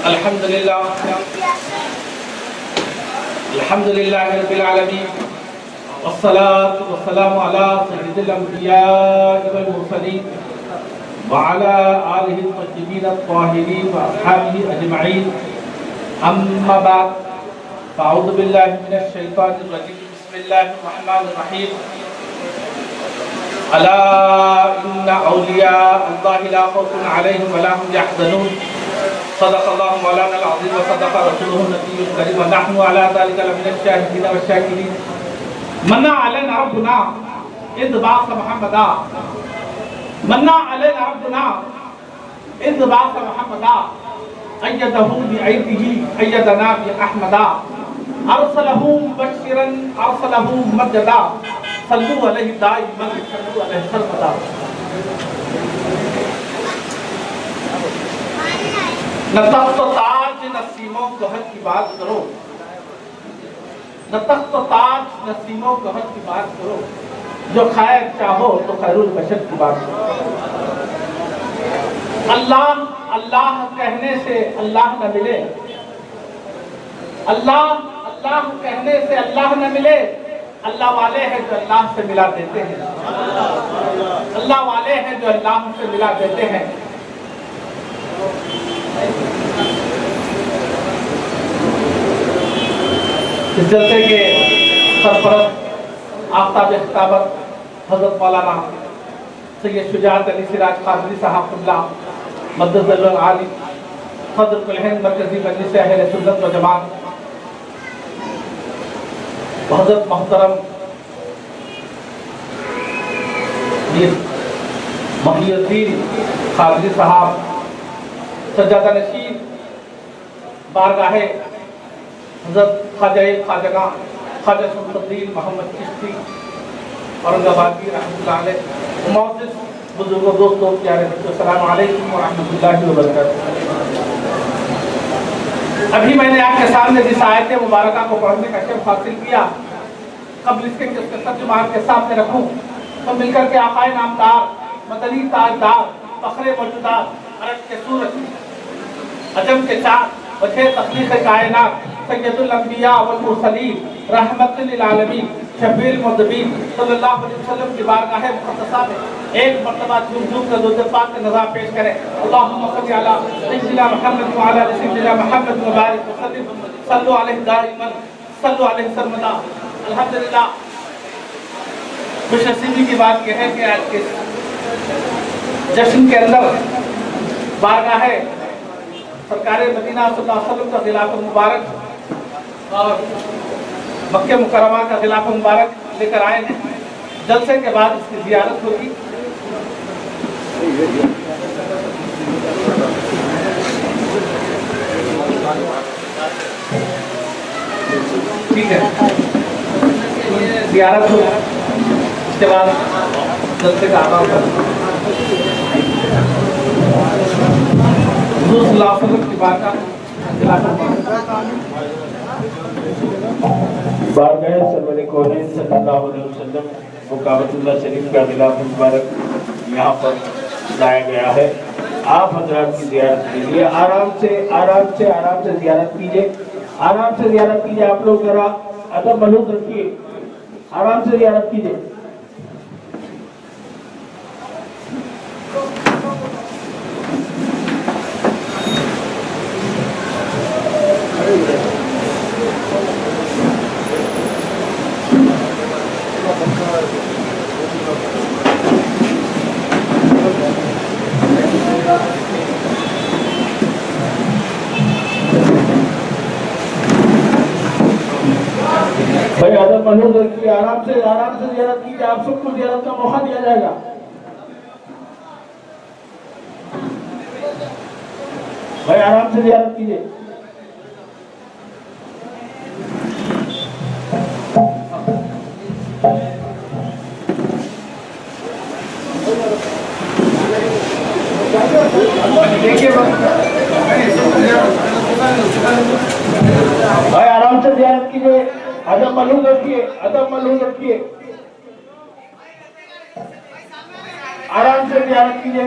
الحمد لله رب العالمين والصلاة والسلام على سيد الأنبياء والمرسلين وعلى آله الطيبين الطاهرين وأصحابه أجمعين أما بعد فأعوذ بالله من الشيطان الرجيم بسم الله الرحمن الرحيم ألا إن أولياء الله لا خوف عليهم ولا هم يحزنون صدق الله مولانا العظيم وصدق رسوله النبي الكريم ونحن على ذلك لمن الشاهدين والشاكرين من علينا ربنا إذ بعث محمدا من علينا ربنا إذ بعث محمدا أيده بأيده أيدنا بأحمدا أرسله مبشرا أرسله ممجدا صلوا عليه دائما صلوا عليه سرمدا نہ تخت و تاج نہ سیموں گہر کی بات کرو نہ تخت و تاج نہ سیموں گہر کی بات کرو جو خیر چاہو تو خیر البشر کی بات کرو اللہ اللہ کہنے سے اللہ نہ ملے اللہ اللہ کہنے سے اللہ نہ ملے اللہ والے ہیں جو اللہ سے ملا دیتے ہیں اللہ والے ہیں جو اللہ سے ملا دیتے ہیں اس جلسے کے سرپرست آفتاب خطابت حضرت مولانا سید شجاعت علی سراج قادری صاحب اللہ مدد العالی صدر کل ہند مرکزی مجلس اہل سنت و جماعت حضرت محترم محی الدین قادری صاحب سجادہ نشین بارگاہ حضرت خواجہ خواجگاں خواجہ شمس الدین محمد چشتی اورنگ آبادی رحمۃ اللہ علیہ معزز بزرگوں دوستوں پیارے بچوں السلام علیکم ورحمۃ اللہ وبرکاتہ۔ ابھی میں نے آپ کے سامنے جس آیت مبارکہ کو پڑھنے کا شرف حاصل کیا قبل اس کے کہ اس کا ترجمہ آپ کے سامنے رکھوں تو مل کر کے آقائے نامدار مدنی تاجدار فخر موجودات عرب کے سورج عجم کے چاند وجہ تخلیق کائنات سید الانبیاء والمرسلین رحمت للعالمین شفیع المذنبین صلی اللہ علیہ وسلم کی بارگاہ مقدسہ میں ایک مرتبہ جھوم جھوم کر درود پاک کا نظام پیش کریں اللہم صلی علی سیدنا محمد وعلی سیدنا محمد مبارک وسلم صلو علیہ دائما صلو علیہ سرمدا۔ الحمدللہ خوش نصیبی کی بات یہ ہے کہ آج کے جشن کے اندر بارگاہ سرکار مدینہ صلی اللہ علیہ وسلم کا غلاف مبارک اور مکہ مکرمہ کا غلاف مبارک لے کر آئے ہیں۔ جلسے کے بعد اس کی زیارت ہوگی۔ ٹھیک ہے، زیارت ہوگی، اس کے بعد جلسے کا آغاز ہوگا۔ حضور صلی اللہ علیہ وسلم کی بارگاہ سرور کونین صلی اللہ علیہ وسلم مقابلۃ اللہ شریف کا غلاف مبارک یہاں پر لایا گیا ہے۔ آپ حضرات کی زیارت کیجیے، آرام سے زیارت کیجیے، آرام سے زیارت کیجیے۔ آپ لوگ ذرا ادب ملحوظ رکھیے، آرام سے زیارت کیجیے۔ بھائی ادب ملحوظ رکھیے، آرام سے زیارت کیجیے، آپ سب کو زیارت کا موقع دیا جائے گا۔ بھائی آرام سے زیارت کیجیے۔ بھائی آرام سے زیارت کیجیے، ادب ملحوظ رکھیے، آرام سے زیارت کیجیے۔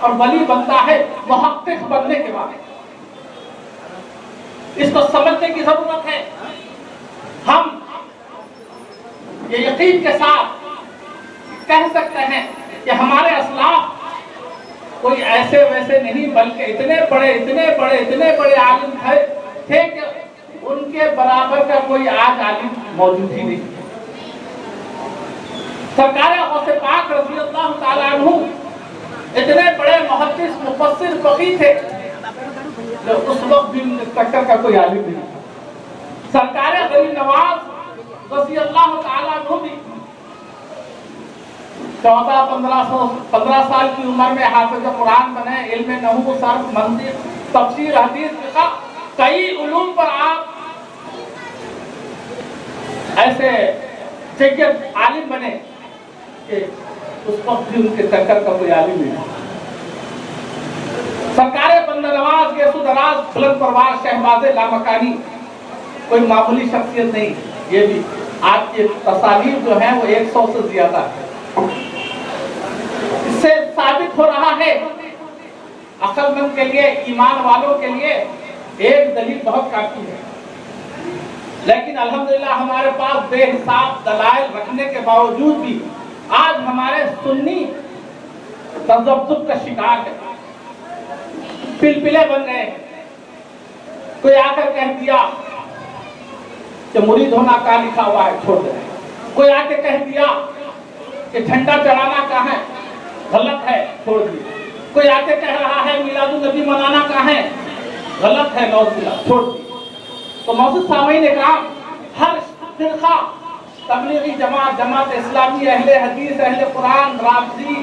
اور ولی بنتا ہے محقق بننے کے بعد۔ اس کو سمجھنے کی ضرورت ہے۔ ہم یہ یقین کے ساتھ کہہ سکتے ہیں کہ ہمارے اسلاف کوئی ایسے ویسے نہیں، بلکہ اتنے بڑے عالم تھے کہ ان کے برابر کا کوئی آج عالم موجود ہی نہیں۔ سرکار غوث پاک رضی اللہ تعالیٰ عنہ اتنے بڑے محدث مفسر فقیہ تھے جو اس وقت بھی ٹکر کا کوئی عالم نہیں۔ سرکار غریب نواز رضی اللہ تعالیٰ عنہ بھی 14-15 سال کی عمر میں حافظ قرآن بنے، علم نحو، صرف، منطق، تفسیر، حدیث، فقہ، کئی علوم پر آپ ایسے جید عالم بنے کہ اس وقت بھی ان کے ٹکر کا کوئی عالم نہیں۔ سرکار بندہ نواز کے سدراز بلند پرواز شہباز لامکانی کوئی معمولی شخصیت نہیں۔ یہ بھی آپ کے تصانیف جو ہیں وہ 100 سے زیادہ ہے۔ اس سے ثابت ہو رہا ہے عقل مند کے لیے، ایمان والوں کے لیے ایک دلیل بہت کافی ہے، لیکن الحمدللہ ہمارے پاس بے حساب دلائل رکھنے کے باوجود بھی آج ہمارے سنی تذبذب کا شکار ہے، پلپلے بن گئے۔ کوئی آ کر کہہ دیا کہ مرید ہونا کہاں لکھا ہوا ہے، چھوڑ دیں۔ کوئی آ کے کہہ دیا کہ جھنڈا چڑھانا کہاں ہے، غلط ہے، چھوڑ دیں۔ کوئی آ کے کہہ رہا ہے میلاد النبی منانا کہاں ہے، غلط ہے، نعوذ باللہ، چھوڑ دیں۔ تو معزز سامعین اکرام، ہر فرقہ، تبلیغی جماعت، جماعت اسلامی، اہل حدیث، اہل قرآن، رافضی،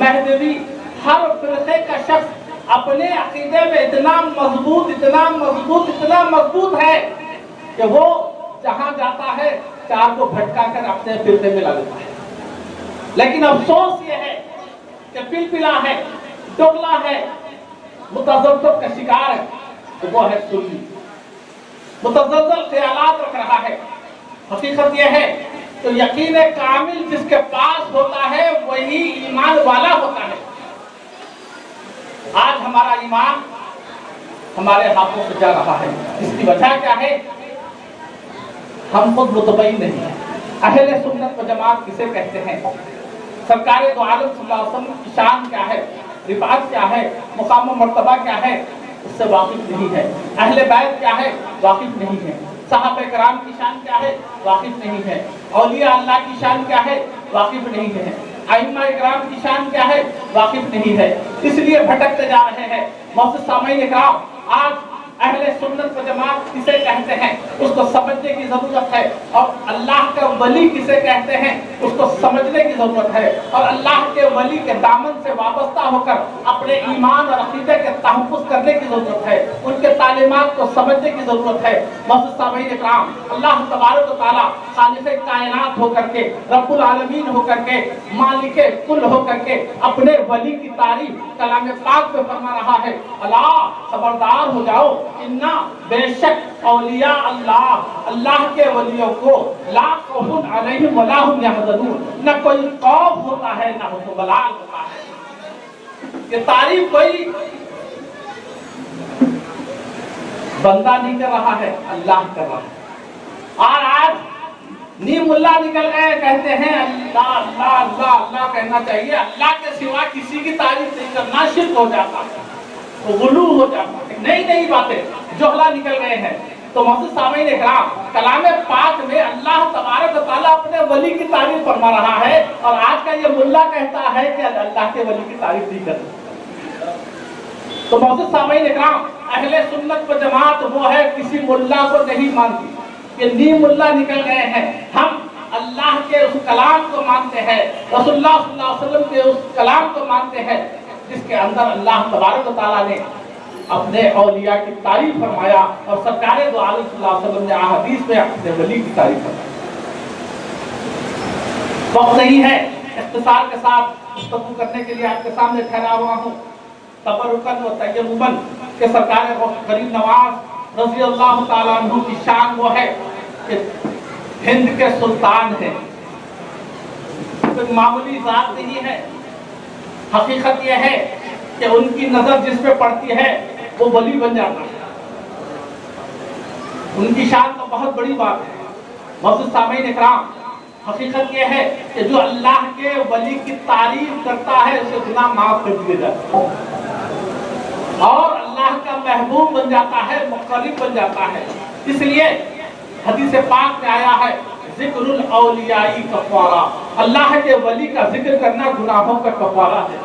مہدوی، ہر فرقے کا شخص اپنے عقیدے میں اتنا مضبوط ہے کہ وہ جہاں جاتا ہے چار کو بھٹکا کر اپنے فرقے میں لا دیتا ہے۔ لیکن افسوس یہ ہے کہ پلپلا ہے، ڈگلا ہے، متزلزل کا شکار ہے، وہ ہے سنی، متزلزل خیالات رکھ رہا ہے۔ حقیقت یہ ہے تو یقین کامل جس کے پاس ہوتا ہے وہی ایمان والا ہوتا ہے۔ آج ہمارا ایمان ہمارے ہاتھوں سے جا رہا ہے، اس کی وجہ کیا ہے؟ ہم خود مطمئن نہیں ہیں۔ اہل سنت و جماعت کسے کہتے ہیں؟ سرکار دو عالم صلی اللہ علیہ وسلم کی شان کیا ہے، رفعت کیا ہے، مقام و مرتبہ کیا ہے، اس سے واقف نہیں ہے۔ اہل بیت کیا ہے، واقف نہیں ہے۔ صحابہ کرام کی شان کیا ہے، واقف نہیں ہے۔ اولیاء اللہ کی شان کیا ہے، واقف نہیں ہے۔ ائمہ اکرام کی شان کیا ہے، واقف نہیں ہے۔ اس لیے بھٹکتے جا رہے ہیں۔ معزز سامعین اکرام، آج اہل سنت و جماعت کسے کہتے ہیں اس کو سمجھنے کی ضرورت ہے، اور اللہ کا ولی کسے کہتے ہیں اس کو سمجھنے کی ضرورت ہے، اور اللہ کے ولی کے دامن سے وابستہ ہو کر اپنے ایمان اور عقیدے کے تحفظ کرنے کی ضرورت ہے، ان کے تعلیمات کو سمجھنے کی ضرورت ہے۔ معزز سامعین اکرام، اللہ تبارک و تعالیٰ خالق کائنات ہو کر کے، رب العالمین ہو کر کے، مالک کل ہو کر کے اپنے ولی کی تعریف کلام پاک میں فرما رہا ہے، اللہ خبردار ہو جاؤ، اننا بے شک اولیاء اللہ کے ولیوں کو لا خوف علیہم ولا هم یحزنون، نہ کوئی خوف ہوتا ہے نہ بلال ہوتا ہے۔ یہ تعریف کوئی بندہ نہیں کر رہا ہے، اللہ کر رہا ہے۔ اور آج نیم اللہ نکل گئے، کہتے ہیں اللہ اللہ اللہ اللہ کہنا چاہیے، اللہ کے سوا کسی کی تعریف نہیں کرنا شرک ہو جاتا ہے، غلو ہو جاتا ہے، نئی باتیں جوہلا نکل گئے ہیں۔ تو معزز سامعین اکرام، کلام پاک میں اللہ تبارک و تعالیٰ اپنے ولی کی تعریف فرما رہا ہے، اور آج کا یہ ملا کہتا ہے کہ اللہ کے ولی کی تعریف نہیں کرتا۔ تو معزز سامعین اکرام، اہل سنت و جماعت وہ ہے کسی ملا کو نہیں مانتی، یہ نیم ملا نکل گئے ہیں۔ ہم اللہ کے اس کلام کو مانتے ہیں، رسول اللہ صلی اللہ علیہ وسلم کے اس کلام کو مانتے ہیں جس کے اندر اللہ تبارک و تعالیٰ نے اپنے اولیاء کی تعریف فرمایا، اور سرکار دو عالم صلی اللہ علیہ وسلم نے احادیث میں اپنے ولی کی تعریف فرمائی۔ وقت نہیں ہے اختصار کے ساتھ گفتگو کرنے کے لیے آپ کے سامنے ٹھہرا ہوا ہوں۔ تبرکن و تیممن کہ سرکار غریب نواز رضی اللہ تعالیٰ عنہ کی شان وہ ہے کہ ہند کے سلطان ہیں، کوئی معمولی ذات نہیں ہے۔ حقیقت یہ ہے کہ ان کی نظر جس پہ پڑتی ہے وہ ولی بن جاتا ہے. ان کی شان تو بہت بڑی بات ہے. معزز سامعین اکرام، حقیقت یہ ہے کہ جو اللہ کے ولی کی تعریف کرتا ہے اسے گناہ معاف کر دیے جاتے ہیں اور اللہ کا محبوب بن جاتا ہے، مقرب بن جاتا ہے. اس لیے حدیث پاک میں آیا ہے ذکر الاولیاء کفارہ، اللہ کے ولی کا ذکر کرنا گناہوں کا کفارہ ہے.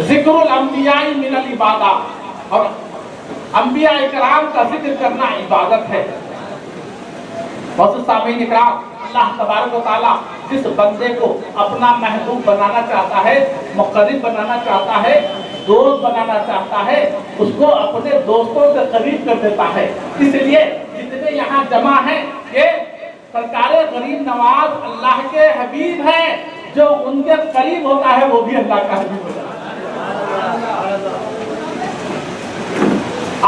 ذکر الانبیاء من العبادہ، اور انبیاء اکرام کا ذکر کرنا عبادت ہے. معزز سامعین اکرام، اللہ تبارک و تعالیٰ جس بندے کو اپنا محبوب بنانا چاہتا ہے، مقرب بنانا چاہتا ہے، دوست بنانا چاہتا ہے، اس کو اپنے دوستوں سے قریب کر دیتا ہے. اس لیے جتنے یہاں جمع ہیں یہ سرکار غریب نواز اللہ کے حبیب ہیں. جو ان کے قریب ہوتا ہے وہ بھی اللہ کا حبیب ہوتا ہے.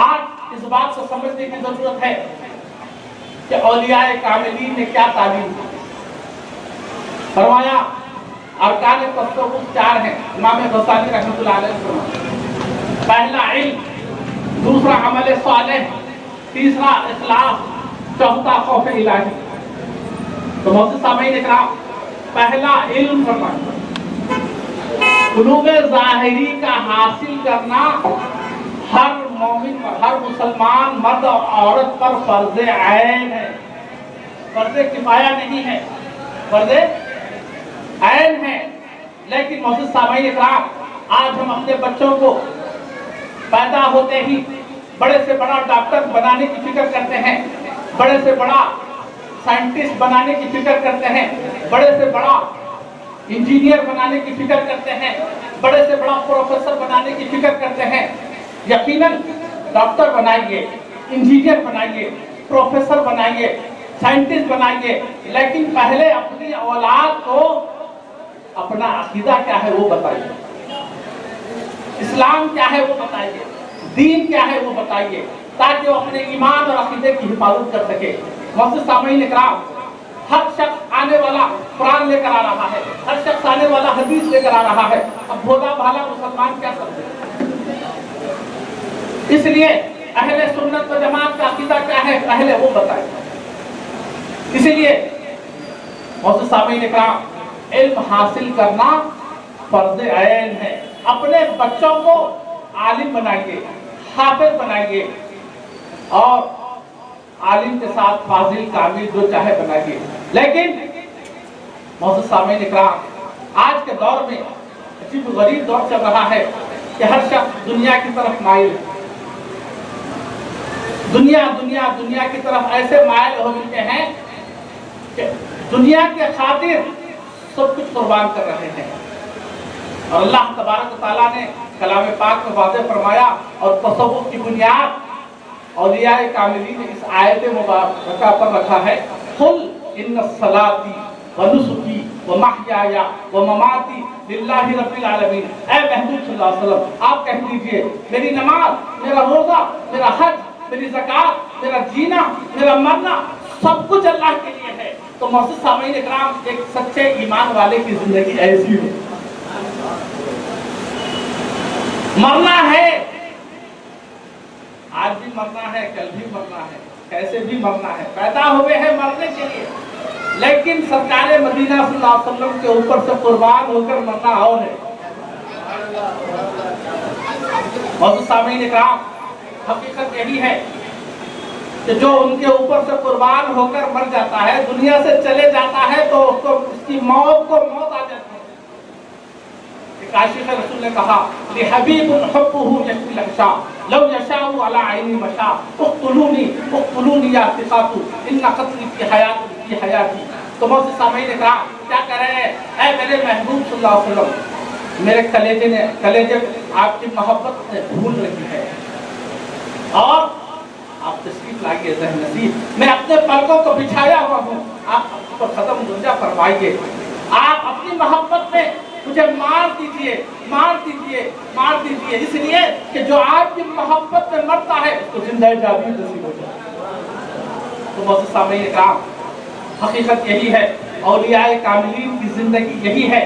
آج اس بات کو سمجھنے کی ضرورت ہے کہ اولیاء کاملین نے کیا تعلیم دی. فرمایا ارکان تصوف 4 ہیں. امام غزالی رحمۃ اللہ علیہ، پہلا علم، دوسرا عمل صالح، تیسرا اخلاص، چوتھا خوف الہی. تو معزز سامعین اکرام، پہلا علم فرمایا علوم ظاہری کا حاصل کرنا ہر مومن، ہر مسلمان مرد اور عورت پر فرض عین ہے. فرض کفایہ نہیں ہے، فرض عین ہے. لیکن معزز سامعین اکرام، آج ہم اپنے بچوں کو پیدا ہوتے ہی بڑے سے بڑا ڈاکٹر بنانے کی فکر کرتے ہیں، بڑے سے بڑا سائنٹسٹ بنانے کی فکر کرتے ہیں، بڑے سے بڑا انجینئر بنانے کی فکر کرتے ہیں، بڑے سے بڑا پروفیسر بنانے کی فکر کرتے ہیں. یقیناً ڈاکٹر بنائیے، انجینئر بنائیے، پروفیسر بنائیے، سائنٹسٹ بنائیے، لیکن پہلے اپنی اولاد کو اپنا عقیدہ کیا ہے وہ بتائیے، اسلام کیا ہے وہ بتائیے، دین کیا ہے وہ بتائیے، تاکہ وہ اپنے ایمان اور عقیدے کی حفاظت کر سکے. معزز سامعین اکرام، ہر شخص آنے والا قرآن لے کر آ رہا ہے، ہر شخص آنے والا حدیث لے کر آ رہا ہے. اب بھولا بھالا مسلمان کیا سمجھے؟ اس لیے اہل سنت و جماعت کا عقیدہ کیا ہے پہلے وہ بتائیں. اسی لیے معزز سامعین اکرام، علم حاصل کرنا فرض عین ہے. اپنے بچوں کو عالم بنائیے، حافظ بنائیے، اور عالم کے ساتھ فاضل کامل جو چاہے بنائیے. لیکن معزز سامعین اکرام، آج کے دور میں عجیب غریب دور چل رہا ہے کہ ہر شخص دنیا کی طرف مائل ہے. دنیا دنیا دنیا کی طرف ایسے مائل ہو چکے ہیں کہ دنیا کے خاطر سب کچھ قربان کر رہے ہیں. اور اللہ تبارک و تعالیٰ نے کلام پاک میں واضح فرمایا، اور تصوف کی بنیاد اولیاء کاملین نے اس آیت مبارکہ پر رکھا ہے، قل ان صلاتی و نسکی و محیای و مماتی للہ رب العالمین. اے محبوب صلی اللہ علیہ وسلم، آپ کہہ دیجئے میری نماز، میرا روزہ، میرا حج، میری زکوٰۃ، میرا جینا، میرا مرنا سب کچھ اللہ کے لیے ہے. تو معزز سامعین اکرام، ایک سچے ایمان والے کی زندگی ایسی ہے. مرنا ہے، آج بھی مرنا ہے، کل بھی مرنا ہے، کیسے بھی مرنا ہے. پیدا ہوئے ہیں مرنے کے لیے، لیکن سرکار مدینہ صلی اللہ علیہ وسلم کے اوپر سے قربان ہو کر مرنا اور ہے. معزز سامعین اکرام، حقیقت یہی ہے کہ جو ان کے اوپر سے قربان ہو کر مر جاتا ہے، دنیا سے چلے جاتا ہے، تو اس کی موت کو موت آ جاتی ہے. ایک عاشق رسول نے کہا، لحبیب حبہ یشفی العشاء لو یشاء علی عینی مشاء اقتلونی اقتلونی یا ثقات ان قتلی فی حیاتی. تو معزز سامعین اکرام، کیا کہہ رہے ہیں؟ اے میرے محبوب صلی اللہ علیہ وسلم، میرے کلیجے آپ کی محبت سے بھول رہی ہے، اور آپ تشریف لائیے ذہن نصیب. میں اپنے پلکوں کو بچھایا ہوا ہوں، آپ اس پر ختم درجہ فرمائیے. آپ اپنی محبت میں مجھے مار دیجئے، مار دیجئے، مار دیجئے، اس لیے کہ جو آپ کی محبت میں مرتا ہے اس کو زندہ جاوید نصیب ہو جائے. تو معزز سامعین اکرام، حقیقت یہی ہے، اولیاء کاملین کی زندگی یہی ہے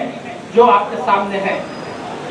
جو آپ کے سامنے ہے.